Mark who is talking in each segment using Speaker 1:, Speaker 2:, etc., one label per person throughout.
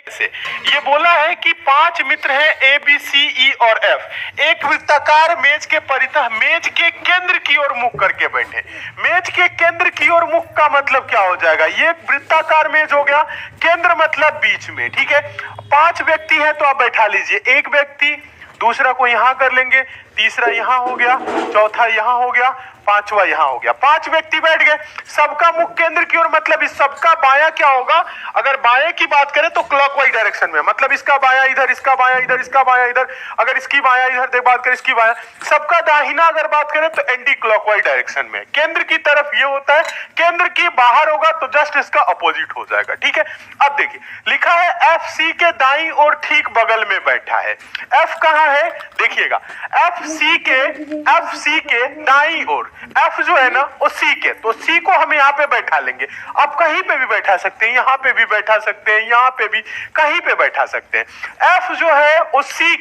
Speaker 1: से ये बोला है कि 5 मित्र हैं ए बी सी ई और एफ, एक वृत्ताकार मेज के परितः मेज के केंद्र की ओर मुख करके बैठे। मेज के केंद्र की ओर मुख का मतलब क्या हो जाएगा? ये एक वृत्ताकार मेज हो गया, केंद्र मतलब बीच में, ठीक है। 5 व्यक्ति हैं तो आप बैठा लीजिए, एक व्यक्ति दूसरा को यहां कर लेंगे, तीसरा यहां हो गया, चौथा यहां हो गया, पांचवा यहां हो गया। 5 व्यक्ति बैठ गए, सबका मुख केंद्र की ओर, मतलब इस सबका बायां क्या होगा? अगर बाएं की बात करें तो क्लॉकवाइज डायरेक्शन में, मतलब इसका बायां इधर, इसका बायां इधर, इसका बायां इधर। अगर इसकी बायां इधर बात करें, इसकी बायां, सबका दाहिना अगर बात करें तो एंटी क्लॉकवाइज डायरेक्शन में। केंद्र की तरफ ये होता है, केंद्र की बाहर होगा तो जस्ट इसका अपोजिट हो जाएगा, ठीक है। अब देखिए लिखा है एफ सी के दाईं ओर ठीक बगल में बैठा है। एफ कहां है? देखिएगा, एफ सी के दाईं ओर, एफ जो है ना वो सी के, तो सी को हम यहाँ पे बैठा लेंगे। आप कहीं पे भी बैठा सकते हैं, यहाँ पे भी बैठा सकते हैं, यहाँ पे भी, कहीं पे बैठा सकते हैं। एफ जो है वो सी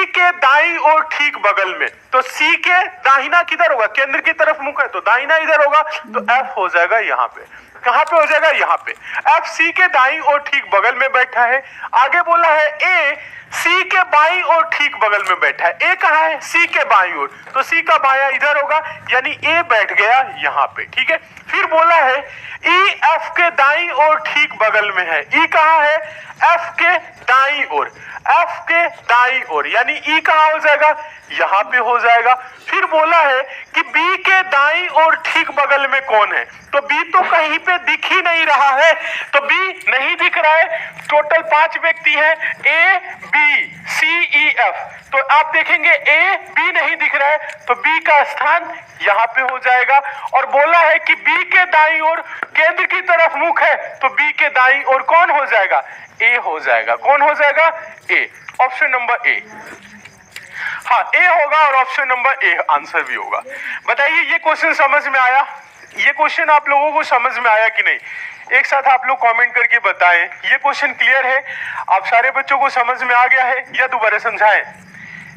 Speaker 1: के दाईं ओर ठीक बगल में, तो सी के दाहिना किधर होगा? केंद्र की तरफ मुख है तो दाहिना इधर होगा, तो एफ हो जाएगा यहाँ पे। कहां पे हो जाएगा? यहाँ पे। एफ सी के दाईं ओर ठीक बगल में बैठा है। आगे बोला है ए सी के बाईं ओर ठीक बगल में बैठा है। ए कहां है? सी के बाईं ओर, तो सी का बायां इधर होगा, यानी ए बैठ गया यहाँ पे, ठीक है। फिर बोला है ई एफ के दाईं ओर ठीक बगल में है। ई कहां है? एफ के दाईं ओर, एफ के दाईं ओर, यानी ई कहां हो जाएगा? यहाँ पे हो जाएगा। फिर बोला है कि बी के दाईं ओर ठीक बगल में कौन है? तो बी तो कहीं पे दिख ही नहीं रहा है, तो बी नहीं दिख रहा है। टोटल 5 व्यक्ति हैं, A B C E F, तो आप देखेंगे ए बी नहीं दिख रहा है, तो बी का स्थान यहाँ पे हो जाएगा। और बोला है कि बी के दाईं ओर केंद्र की तरफ मुख है, तो बी के दाईं ओर कौन हो जाएगा? ए हो जाएगा। कौन हो जाएगा? ए। ऑप्शन नंबर ए, हाँ ए होगा और ऑप्शन नंबर ए आंसर भी होगा। बताइए ये क्वेश्चन समझ में आया? ये क्वेश्चन आप लोगों को समझ में आया कि नहीं? एक साथ आप लोग कमेंट करके बताएं, ये क्वेश्चन क्लियर है? आप सारे बच्चों को समझ में आ गया है या दोबारा समझाएं?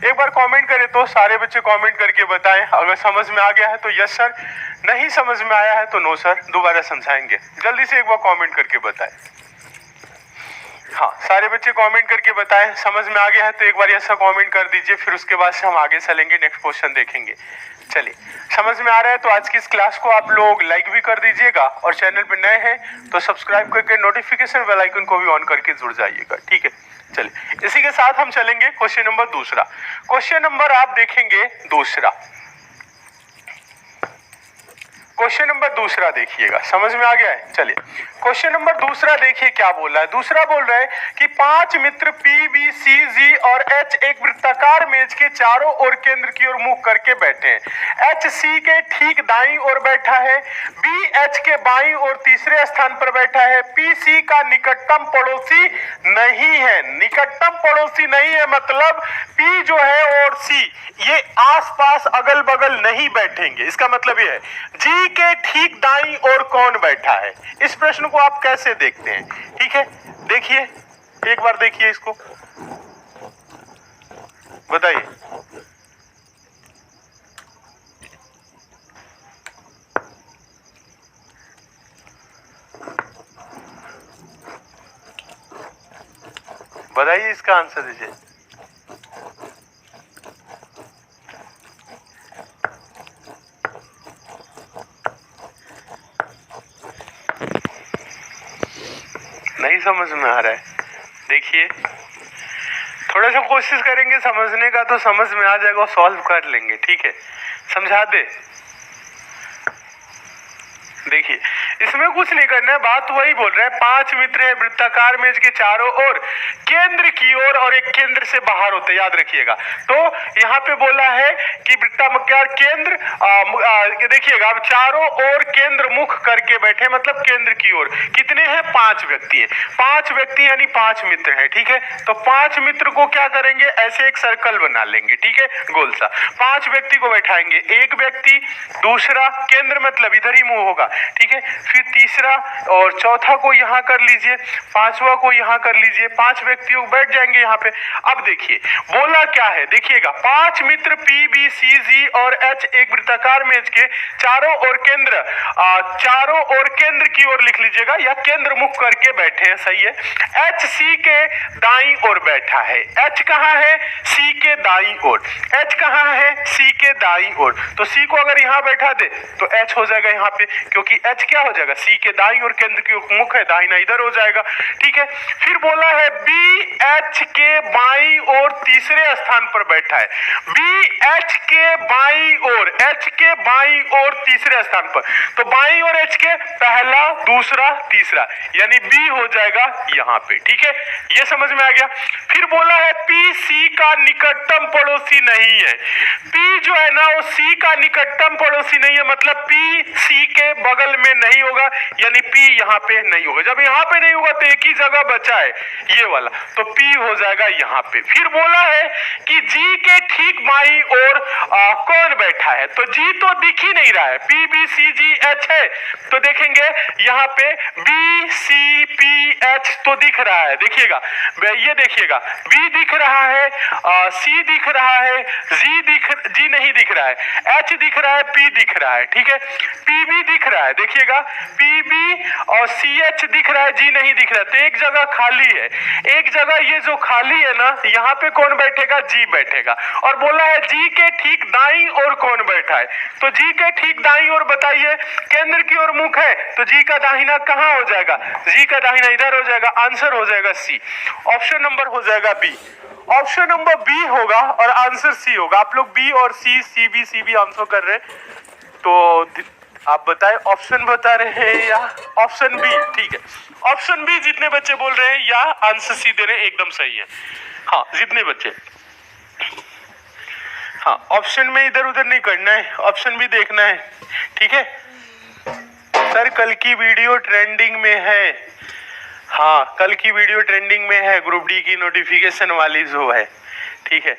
Speaker 1: एक बार कमेंट करें तो सारे बच्चे कमेंट करके बताएं, अगर समझ में आ गया है तो यस सर, नहीं समझ में आया है तो नो सर, दोबारा समझाएंगे। जल्दी से एक बार कमेंट करके बताएं। हाँ सारे बच्चे कमेंट करके बताएं, समझ में आ गया है तो एक बार ऐसा कमेंट कर दीजिए, फिर उसके बाद से हम आगे चलेंगे, नेक्स्ट क्वेश्चन देखेंगे। चलिए समझ में आ रहा है तो आज की इस क्लास को आप लोग लाइक भी कर दीजिएगा, और चैनल पे नए हैं तो सब्सक्राइब करके नोटिफिकेशन बेल आइकन को भी ऑन करके जुड़ जाइएगा, ठीक है। चलिए इसी के साथ हम चलेंगे क्वेश्चन नंबर दूसरा। क्वेश्चन नंबर आप देखेंगे दूसरा, क्वेश्चन नंबर दूसरा देखिएगा, समझ में आ गया है? चलिए क्वेश्चन नंबर दूसरा देखिए क्या बोल रहा है। दूसरा बोल रहा है कि 5 मित्र पी बी सी जी और एच एक वृत्ताकार मेज के चारों ओर केंद्र की ओर मुख करके बैठे हैं। एच सी के ठीक दाईं ओर बैठा है, बी एच के बाईं ओर तीसरे स्थान पर बैठा है, पी सी का निकटतम पड़ोसी नहीं है। निकटतम पड़ोसी नहीं है मतलब पी जो है और सी ये आसपास अगल बगल नहीं बैठेंगे, इसका मतलब ये है। जी के ठीक दाईं ओर कौन बैठा है? इस प्रश्न को आप कैसे देखते हैं? ठीक है देखिए, एक बार देखिए इसको, बताइए। बताइए इसका आंसर दीजिए। नहीं समझ में आ रहा है? देखिए थोड़ा सा कोशिश करेंगे समझने का तो समझ में आ जाएगा, सॉल्व कर लेंगे, ठीक है। समझा दे। देखिए इसमें कुछ नहीं करना है, बात वही बोल रहा है। 5 मित्र है वृत्ताकार मेज के चारों ओर केंद्र की ओर और एक केंद्र से बाहर होते, याद रखिएगा। तो यहाँ पे बोला है कि वृत्ताकार केंद्र देखिएगा, अब चारों ओर केंद्र मुख करके बैठे, मतलब केंद्र की ओर। कितने हैं? 5 व्यक्ति हैं। 5 व्यक्ति यानी 5 मित्र हैं, ठीक है। तो 5 मित्र को क्या करेंगे? ऐसे एक सर्कल बना लेंगे, ठीक है, गोल सा। 5 व्यक्ति को बैठाएंगे, एक व्यक्ति, दूसरा, केंद्र मतलब इधर ही मुंह होगा, ठीक है। फिर तीसरा और चौथा को यहाँ कर लीजिए, पांचवा को यहाँ कर लीजिए, 5 व्यक्तियों बैठ जाएंगे यहाँ पे। अब देखिए बोला क्या है, देखिएगा 5 मित्र P, B, C, G और H एक वृत्ताकार मेज के चारों ओर केंद्र की ओर लिख लीजिएगा, या केंद्र मुख करके बैठे हैं, सही है। H C के दाईं ओर बैठा है। H कहाँ है? C के दाईं ओर। H कहाँ है? C के दाईं ओर। तो C को अगर यहाँ बैठा दे तो H हो जाएगा यहाँ पे, क्योंकि H क्या हो जाएगा? C के दाईं ओर केंद्र की मुख है, दाहिना इधर हो जाएगा, ठीक है। फिर बोला है B H के बाईं ओर तीसरे स्थान पर बैठा है। B H के बाईं ओर, H के बाईं ओर तीसरे स्थान पर, तो बाईं ओर H के पहला, दूसरा, तीसरा, यानी B हो जाएगा यहाँ पे, ठीक है। ये समझ में आ गया। फिर बोला है P C का निकटतम पड़ोसी नहीं है। P जो है ना वो C का निकटतम पड़ोसी नहीं है, मतलब P C के बगल में नहीं होगा, यानी P यहाँ पे नहीं होगा। जब यहाँ पे नहीं होगा तो एक ही जगह बचा है ये वाला, तो P हो जाएगा यहाँ पे। फिर बोला है कि G के ठीक बाईं ओर कौन बैठा है, तो G तो दिख ही नहीं रहा है। P B C G H है, तो देखेंगे यहाँ पे B C P H तो दिख रहा है, देखिएगा ये देखिएगा B दिख रहा है, C दिख रहा है, G नहीं दिख रहा है, H दिख रहा है, P दिख रहा है, ठीक है। PB दिख रहा है, देखिएगा PB और CH दिख रहा है, G नहीं दिख रहा है, तो एक जगह खाली है। एक जगह ये जो खाली है ना, यहाँ पे कौन बैठेगा? G बैठेगा। और बोला है G के ठीक दाईं ओर कौन बैठा है, तो G के ठीक दाईं ओर बताइए, केंद्र की ओर मुख है, तो G का दाहिना कहाँ हो जाएगा? G का दाहिना इधर हो जाएगा, आंसर हो जाएगा C। ऑप्शन नंबर हो जाएगा B। ऑप्शन नंबर B होगा और आंसर C होगा। आप लोग B और C B आंसर कर रहे हैं, तो आप बताएं ऑप्शन बता रहे हैं या ऑप्शन बी? ठीक है, ऑप्शन बी जितने बच्चे बोल रहे हैं या आंसर सी दे रहे हैं एकदम सही है। हाँ, जितने बच्चे, हाँ ऑप्शन में इधर उधर नहीं करना है, ऑप्शन भी देखना है, ठीक है। सर कल की वीडियो ट्रेंडिंग में है, हाँ कल की वीडियो ट्रेंडिंग में है, ग्रुप डी की नोटिफिकेशन वाली जो है, ठीक है।